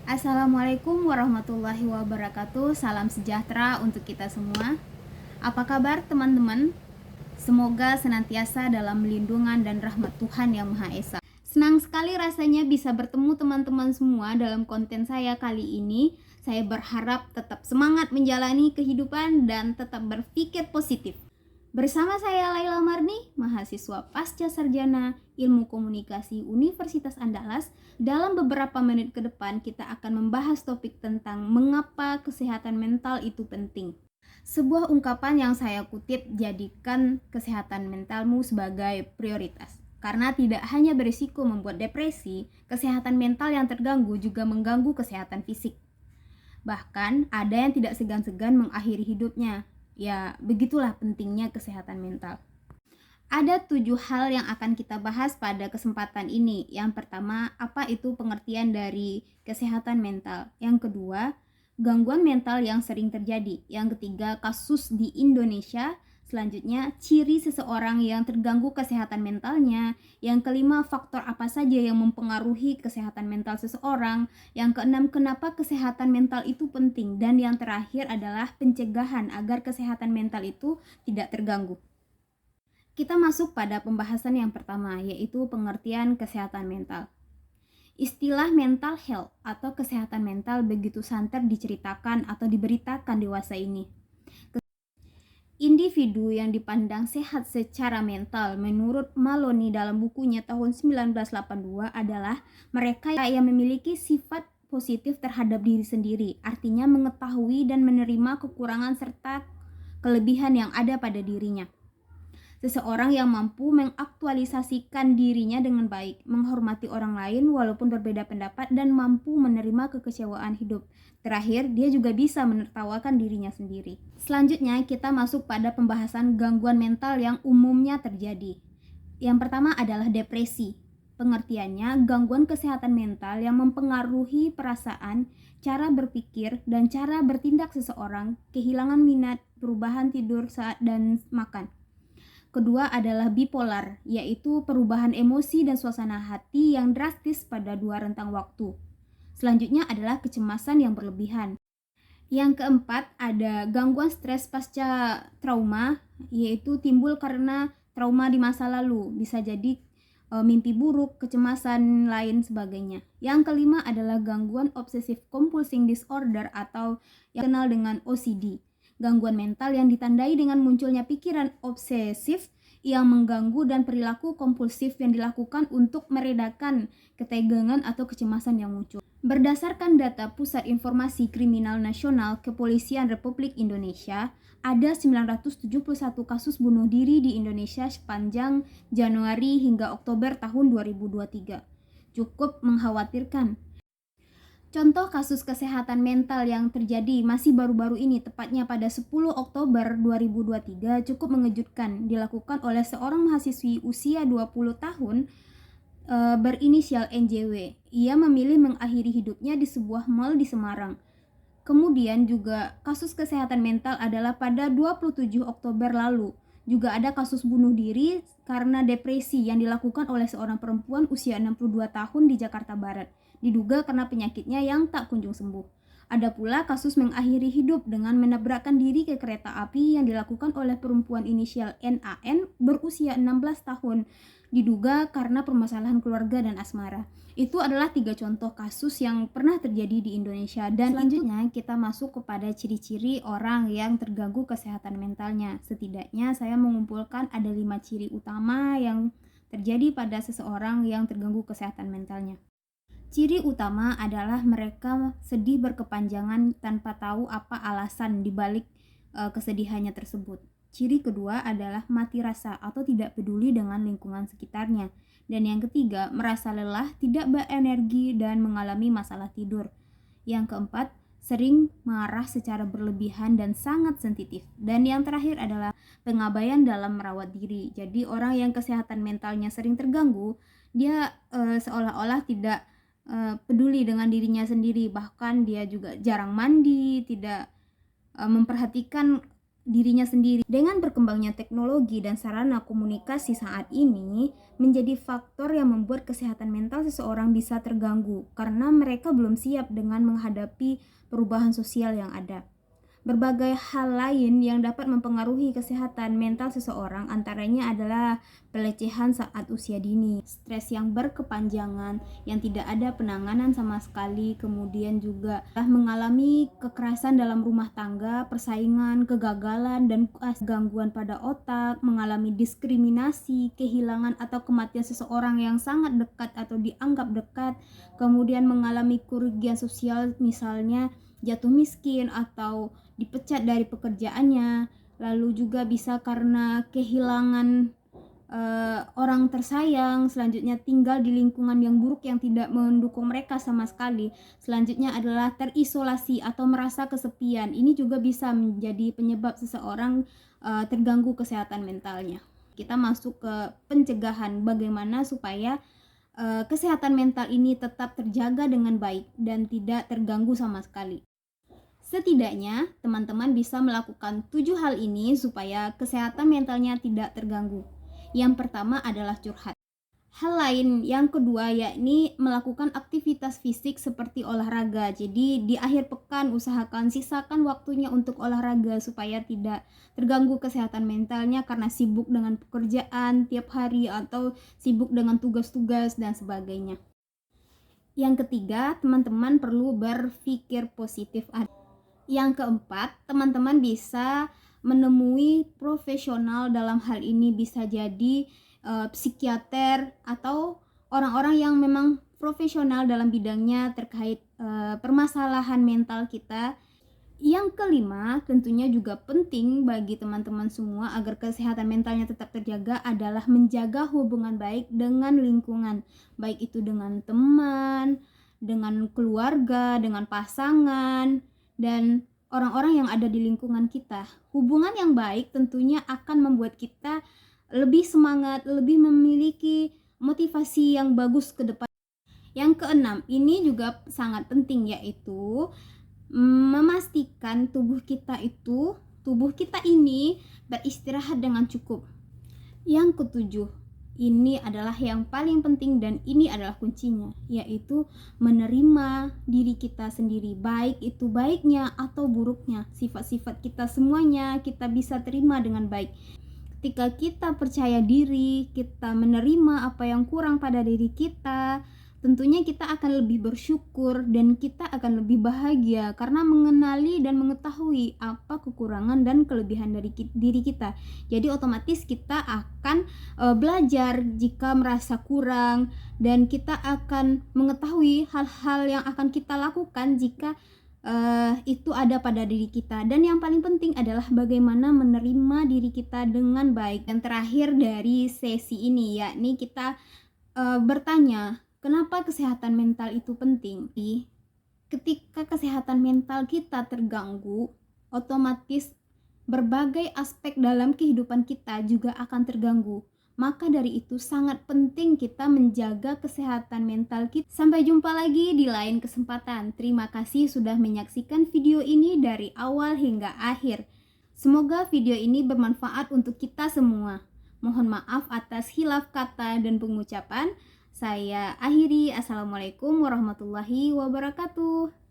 Assalamualaikum warahmatullahi wabarakatuh. Salam sejahtera untuk kita semua. Apa kabar teman-teman? Semoga senantiasa dalam lindungan dan rahmat Tuhan Yang Maha Esa. Senang sekali rasanya bisa bertemu teman-teman semua dalam konten saya kali ini. Saya berharap tetap semangat menjalani kehidupan dan tetap berpikir positif. Bersama saya Laila Marni, mahasiswa Pasca Sarjana Ilmu Komunikasi Universitas Andalas. Dalam beberapa menit ke depan kita akan membahas topik tentang mengapa kesehatan mental itu penting. Sebuah ungkapan yang saya kutip, jadikan kesehatan mentalmu sebagai prioritas. Karena tidak hanya berisiko membuat depresi, kesehatan mental yang terganggu juga mengganggu kesehatan fisik. Bahkan ada yang tidak segan-segan mengakhiri hidupnya. Ya, begitulah pentingnya kesehatan mental. Ada 7 hal yang akan kita bahas pada kesempatan ini. Yang pertama, apa itu pengertian dari kesehatan mental? Yang kedua, gangguan mental yang sering terjadi. Yang ketiga, kasus di Indonesia. Selanjutnya, ciri seseorang yang terganggu kesehatan mentalnya. Yang kelima, faktor apa saja yang mempengaruhi kesehatan mental seseorang. Yang keenam, kenapa kesehatan mental itu penting. Dan yang terakhir adalah pencegahan agar kesehatan mental itu tidak terganggu. Kita masuk pada pembahasan yang pertama, yaitu pengertian kesehatan mental. Istilah mental health atau kesehatan mental begitu santer diceritakan atau diberitakan dewasa ini. Individu yang dipandang sehat secara mental menurut Maloney dalam bukunya tahun 1982 adalah mereka yang memiliki sifat positif terhadap diri sendiri, artinya mengetahui dan menerima kekurangan serta kelebihan yang ada pada dirinya. Seseorang yang mampu mengaktualisasikan dirinya dengan baik, menghormati orang lain walaupun berbeda pendapat, dan mampu menerima kekecewaan hidup. Terakhir, dia juga bisa menertawakan dirinya sendiri. Selanjutnya, kita masuk pada pembahasan gangguan mental yang umumnya terjadi. Yang pertama adalah depresi. Pengertiannya, gangguan kesehatan mental yang mempengaruhi perasaan, cara berpikir, dan cara bertindak seseorang, kehilangan minat, perubahan tidur dan makan. Kedua adalah bipolar, yaitu perubahan emosi dan suasana hati yang drastis pada 2 rentang waktu. Selanjutnya adalah kecemasan yang berlebihan. Yang keempat ada gangguan stres pasca trauma, yaitu timbul karena trauma di masa lalu, bisa jadi mimpi buruk, kecemasan, lain sebagainya. Yang kelima adalah gangguan obsessive compulsive disorder atau yang dikenal dengan OCD. Gangguan mental yang ditandai dengan munculnya pikiran obsesif yang mengganggu dan perilaku kompulsif yang dilakukan untuk meredakan ketegangan atau kecemasan yang muncul. Berdasarkan data Pusat Informasi Kriminal Nasional Kepolisian Republik Indonesia, ada 971 kasus bunuh diri di Indonesia sepanjang Januari hingga Oktober tahun 2023. Cukup mengkhawatirkan. Contoh kasus kesehatan mental yang terjadi masih baru-baru ini, tepatnya pada 10 Oktober 2023, cukup mengejutkan, dilakukan oleh seorang mahasiswi usia 20 tahun berinisial NJW. Ia memilih mengakhiri hidupnya di sebuah mal di Semarang. Kemudian juga kasus kesehatan mental adalah pada 27 Oktober lalu. Juga ada kasus bunuh diri karena depresi yang dilakukan oleh seorang perempuan usia 62 tahun di Jakarta Barat. Diduga karena penyakitnya yang tak kunjung sembuh. Ada pula kasus mengakhiri hidup dengan menabrakkan diri ke kereta api yang dilakukan oleh perempuan inisial NAN berusia 16 tahun. Diduga karena permasalahan keluarga dan asmara. Itu adalah 3 contoh kasus yang pernah terjadi di Indonesia. Dan selanjutnya kita masuk kepada ciri-ciri orang yang terganggu kesehatan mentalnya. Setidaknya saya mengumpulkan ada 5 ciri utama yang terjadi pada seseorang yang terganggu kesehatan mentalnya. Ciri utama adalah mereka sedih berkepanjangan tanpa tahu apa alasan dibalik kesedihannya tersebut. Ciri kedua adalah mati rasa atau tidak peduli dengan lingkungan sekitarnya. Dan yang ketiga, merasa lelah, tidak berenergi, dan mengalami masalah tidur. Yang keempat, sering marah secara berlebihan dan sangat sensitif. Dan yang terakhir adalah pengabaian dalam merawat diri. Jadi orang yang kesehatan mentalnya sering terganggu, dia seolah-olah tidak peduli dengan dirinya sendiri, bahkan dia juga jarang mandi, tidak memperhatikan dirinya sendiri. Dengan berkembangnya teknologi dan sarana komunikasi saat ini menjadi faktor yang membuat kesehatan mental seseorang bisa terganggu karena mereka belum siap dengan menghadapi perubahan sosial yang ada. Berbagai hal lain yang dapat mempengaruhi kesehatan mental seseorang antaranya adalah pelecehan saat usia dini, stres yang berkepanjangan yang tidak ada penanganan sama sekali, kemudian juga mengalami kekerasan dalam rumah tangga, persaingan, kegagalan, dan gangguan pada otak, mengalami diskriminasi, kehilangan atau kematian seseorang yang sangat dekat atau dianggap dekat, kemudian mengalami kerugian sosial misalnya jatuh miskin atau dipecat dari pekerjaannya, lalu juga bisa karena kehilangan orang tersayang, selanjutnya tinggal di lingkungan yang buruk yang tidak mendukung mereka sama sekali, selanjutnya adalah terisolasi atau merasa kesepian. Ini juga bisa menjadi penyebab seseorang terganggu kesehatan mentalnya. Kita masuk ke pencegahan, bagaimana supaya kesehatan mental ini tetap terjaga dengan baik dan tidak terganggu sama sekali. Setidaknya, teman-teman bisa melakukan 7 hal ini supaya kesehatan mentalnya tidak terganggu. Yang pertama adalah curhat. Hal lain yang kedua yakni melakukan aktivitas fisik seperti olahraga. Jadi di akhir pekan usahakan sisakan waktunya untuk olahraga supaya tidak terganggu kesehatan mentalnya karena sibuk dengan pekerjaan tiap hari atau sibuk dengan tugas-tugas dan sebagainya. Yang ketiga, teman-teman perlu berpikir positif. Yang keempat, teman-teman bisa menemui profesional dalam hal ini, bisa jadi psikiater atau orang-orang yang memang profesional dalam bidangnya terkait permasalahan mental kita. Yang kelima, tentunya juga penting bagi teman-teman semua agar kesehatan mentalnya tetap terjaga adalah menjaga hubungan baik dengan lingkungan, baik itu dengan teman, dengan keluarga, dengan pasangan, dan orang-orang yang ada di lingkungan kita. Hubungan yang baik tentunya akan membuat kita lebih semangat, lebih memiliki motivasi yang bagus ke depan. Yang keenam, ini juga sangat penting, yaitu memastikan tubuh kita ini beristirahat dengan cukup. Yang ketujuh, ini adalah yang paling penting dan ini adalah kuncinya, yaitu menerima diri kita sendiri, baik itu baiknya atau buruknya. Sifat-sifat kita semuanya kita bisa terima dengan baik. Ketika kita percaya diri, kita menerima apa yang kurang pada diri kita, tentunya kita akan lebih bersyukur dan kita akan lebih bahagia karena mengenali dan mengetahui apa kekurangan dan kelebihan dari diri kita. Jadi otomatis kita akan belajar jika merasa kurang, dan kita akan mengetahui hal-hal yang akan kita lakukan jika itu ada pada diri kita. Dan yang paling penting adalah bagaimana menerima diri kita dengan baik. Dan terakhir dari sesi ini yakni kita bertanya, kenapa kesehatan mental itu penting? Ketika kesehatan mental kita terganggu, otomatis berbagai aspek dalam kehidupan kita juga akan terganggu. Maka dari itu sangat penting kita menjaga kesehatan mental kita. Sampai jumpa lagi di lain kesempatan. Terima kasih sudah menyaksikan video ini dari awal hingga akhir. Semoga video ini bermanfaat untuk kita semua. Mohon maaf atas khilaf kata dan pengucapan. Saya akhiri. Assalamualaikum warahmatullahi wabarakatuh.